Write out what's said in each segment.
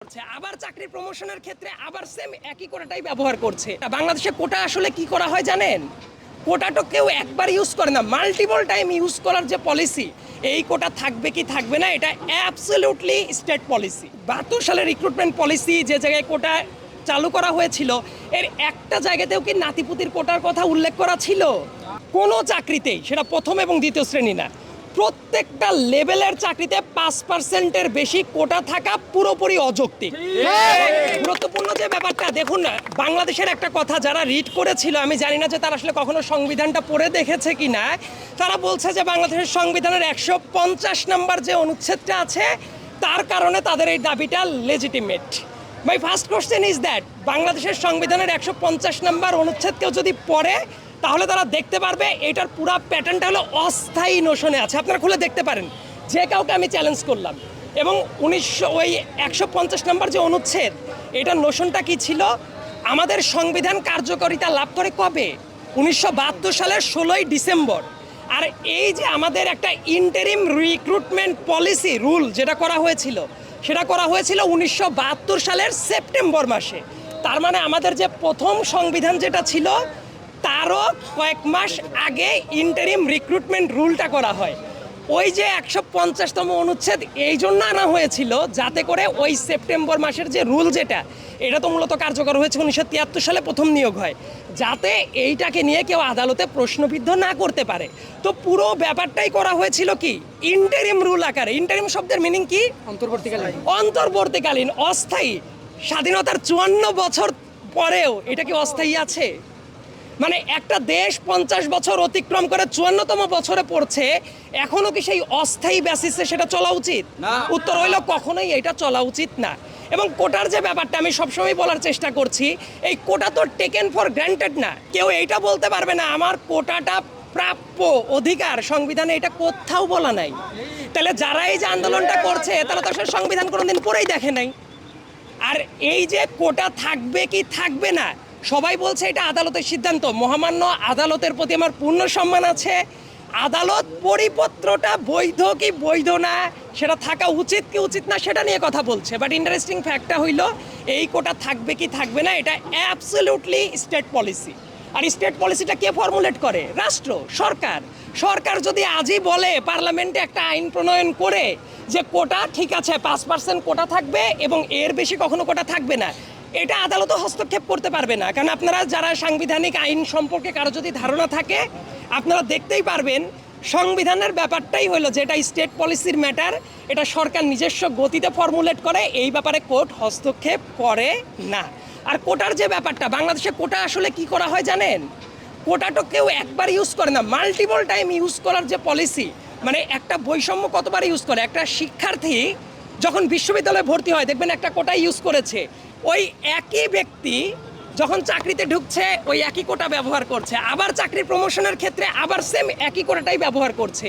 করছে, আবার চাকরির প্রমোশনের ক্ষেত্রে আবার সেম একই কোটাটাই ব্যবহার করছে। বাংলাদেশে কোটা আসলে কি করা হয় জানেন? কোটাটা কেউ একবার ইউজ করে না, মাল্টিপল টাইম ইউজ করার যে পলিসি, এই কোটা থাকবে কি থাকবে না এটা অ্যাবসলিউটলি স্টেট পলিসি। 72 সালের রিক্রুটমেন্ট পলিসি যে জায়গায় কোটা চালু করা হয়েছিল, এর একটা জায়গাতেও কি নাতিপুতির কোটার কথা উল্লেখ করা ছিল? কোনো চাকরিতেই, সেটা প্রথম এবং দ্বিতীয় শ্রেণী না, প্রত্যেকটা লেভেলের চাকরিতে 5%-এর বেশি কোটা থাকা পুরোপুরি অযৌক্তিক। গুরুত্বপূর্ণ যে ব্যাপারটা দেখুন না, বাংলাদেশের একটা কথা যারা রিড করেছিল, আমি জানি না যে তারা আসলে কখনো সংবিধানটা পড়ে দেখেছে কি না, তারা বলছে যে বাংলাদেশের সংবিধানের 150 নম্বর যে অনুচ্ছেদটা আছে তার কারণে তাদের এই দাবিটা legitimate. My first question is that, বাংলাদেশের সংবিধানের 150 নম্বর অনুচ্ছেদ কেউ যদি পড়ে তাহলে তারা দেখতে পারবে এটার পুরো প্যাটার্নটা হলো অস্থায়ী নোশনে আছে। আপনারা খুলে দেখতে পারেন, যে কাউকে আমি চ্যালেঞ্জ করলাম। এবং 150 নম্বর যে অনুচ্ছেদ, এটার নোশনটা কি ছিল? আমাদের সংবিধান কার্যকারিতা লাভ করে কবে? 1972 সালের 16ই ডিসেম্বর। আর এই যে আমাদের একটা ইন্টারিম রিক্রুটমেন্ট পলিসি রুল যেটা করা হয়েছিল, সেটা করা হয়েছিল 1972 সালের সেপ্টেম্বর মাসে। তার মানে আমাদের যে প্রথম সংবিধান যেটা ছিল তারও কয়েক মাস আগে ইন্টারিম রিক্রুটমেন্ট রুলটা করা হয়। ওই যে 150তম অনুচ্ছেদ এই জন্য আনা হয়েছিল যাতে করে ওই সেপ্টেম্বর মাসের যে রুল যেটা, এটা তো মূলত কার্যকর হয়েছে 1973 সালে প্রথম নিয়োগ হয়, যাতে এইটাকে নিয়ে কেউ আদালতে প্রশ্নবিদ্ধ না করতে পারে। তো পুরো ব্যাপারটাই করা হয়েছিল কি ইন্টারিম রুল আকারে। ইন্টারিম শব্দের মিনিং কি? অন্তর্বর্তীকালীন, অস্থায়ী। স্বাধীনতার 54 বছর পরেও এটা কি অস্থায়ী আছে? মানে একটা দেশ 50 বছর অতিক্রম করে 54তম বছরে পড়ছে, এখনো কি সেই অস্থায়ী বেসিসে সেটা চলা উচিত? উত্তর হইল কখনোই এটা চলা উচিত না। এবং কোটার যে ব্যাপারটা আমি সবসময় বলার চেষ্টা করছি, এই কোটা তো টেকেন ফর গ্র্যান্টেড না। কেউ এইটা বলতে পারবে না আমার কোটাটা প্রাপ্য অধিকার, সংবিধানে এটা কোথাও বলা নাই। তাহলে যারা এই যে আন্দোলনটা করছে তারা তো আসলে সংবিধান কোনোদিন পড়েই দেখে নাই। আর এই যে কোটা থাকবে কি থাকবে না, সবাই বলছে এটা আদালতের সিদ্ধান্ত। মহামান্য আদালতের প্রতি আমার পূর্ণ সম্মান আছে। আদালত পরিপত্রটা বৈধ কি বৈধ না, সেটা থাকা উচিত কি উচিত না, সেটা নিয়ে কথা বলছে। বাট ইন্টারেস্টিং ফ্যাক্টটা হইল এই কোটা থাকবে কি থাকবে না এটা অ্যাবসলিউটলি স্টেট পলিসি। আর স্টেট পলিসিটা কে ফর্মুলেট করে? রাষ্ট্র, সরকার। সরকার যদি আজই বলে পার্লামেন্টে একটা আইন প্রণয়ন করে যে কোটা ঠিক আছে 5% কোটা থাকবে এবং এর বেশি কখনো কোটা থাকবে না, এটা আদালতও হস্তক্ষেপ করতে পারবে না। কারণ আপনারা যারা সাংবিধানিক আইন সম্পর্কে কারো যদি ধারণা থাকে, আপনারা দেখতেই পারবেন সংবিধানের ব্যাপারটাই হলো যেটা স্টেট পলিসির ম্যাটার, এটা সরকার নিজস্ব গতিতে ফর্মুলেট করে, এই ব্যাপারে কোর্ট হস্তক্ষেপ করে না। আর কোটার যে ব্যাপারটা, বাংলাদেশে কোটা আসলে কি করা হয় জানেন? কোটাটা কেউ একবার ইউজ করে না, মাল্টিপল টাইম ইউজ করার যে পলিসি। মানে একটা বৈষম্য কতবার ইউজ করে? একটা শিক্ষার্থী যখন বিশ্ববিদ্যালয়ে ভর্তি হয় দেখবেন একটা কোটা ইউজ করেছে, ওই একই ব্যক্তি যখন চাকরিতে ঢুকছে ওই একই কোটা ব্যবহার করছে, আবার চাকরির প্রমোশনের ক্ষেত্রে আবার সেম একই কোটাটাই ব্যবহার করছে।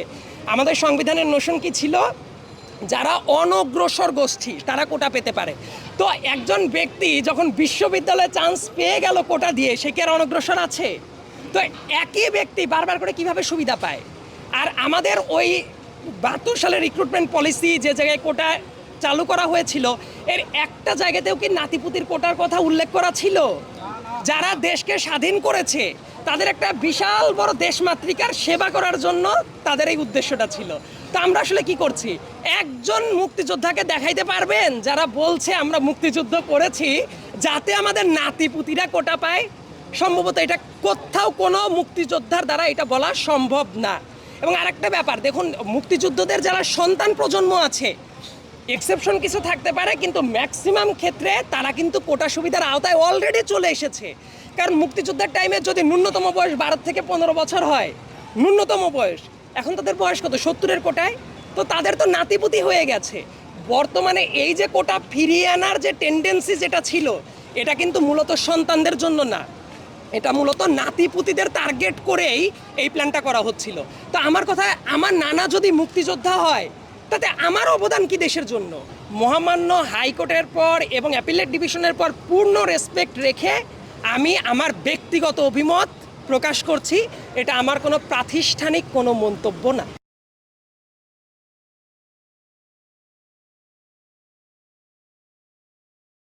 আমাদের সংবিধানের নোশন কি ছিল? যারা অনগ্রসর গোষ্ঠী তারা কোটা পেতে পারে। তো একজন ব্যক্তি যখন বিশ্ববিদ্যালয়ে চান্স পেয়ে গেল কোটা দিয়ে, সে কি আর অনগ্রসর আছে? তো একই ব্যক্তি বারবার করে কিভাবে সুবিধা পায়? আর আমাদের ওই 72 সালের রিক্রুটমেন্ট পলিসি যে জায়গায় কোটা চালু করা হয়েছিল, এর একটা জায়গাতেও কি নাতিপুতির কোটার কথা উল্লেখ করা ছিল? যারা দেশকে স্বাধীন করেছে তাদের একটা বিশাল বড় দেশমাতৃকার সেবা করার জন্য তাদের এই উদ্দেশ্যটা ছিল। তো আমরা আসলে কি করছি? একজন মুক্তিযোদ্ধাকে দেখাইতে পারবেন যারা বলছে আমরা মুক্তিযুদ্ধ করেছি যাতে আমাদের নাতিপুতিরা কোটা পায়? সম্ভবত এটা কোথাও কোনো মুক্তিযোদ্ধার দ্বারা এটা বলা সম্ভব না। এবং আরেকটা ব্যাপার দেখুন, মুক্তিযুদ্ধদের যারা সন্তান প্রজন্ম আছে, এক্সেপশন কিছু থাকতে পারে, কিন্তু ম্যাক্সিমাম ক্ষেত্রে তারা কিন্তু কোটা সুবিধার আওতায় অলরেডি চলে এসেছে। কারণ মুক্তিযুদ্ধের টাইমে যদি ন্যূনতম বয়স 12 থেকে 15 বছর হয়, ন্যূনতম বয়স, এখন তাদের বয়স কত? 70-এর কোটায়, তো তাদের তো নাতিপুতি হয়ে গেছে। বর্তমানে এই যে কোটা ফিরিয়ে আনার যে টেন্ডেন্সি যেটা ছিল, এটা কিন্তু মূলত সন্তানদের জন্য না, এটা মূলত নাতিপুতিদের টার্গেট করেই এই প্ল্যানটা করা হচ্ছিল। তো আমার কথা, আমার নানা যদি মুক্তিযোদ্ধা হয় তাতে আমার অবদান কি দেশের জন্য? মহামান্য হাইকোর্টের পর এবং অ্যাপিলেট ডিভিশনের পর পূর্ণ রেসপেক্ট রেখে আমি আমার ব্যক্তিগত অভিমত প্রকাশ করছি, এটা আমার কোনো প্রাতিষ্ঠানিক কোনো মন্তব্য না।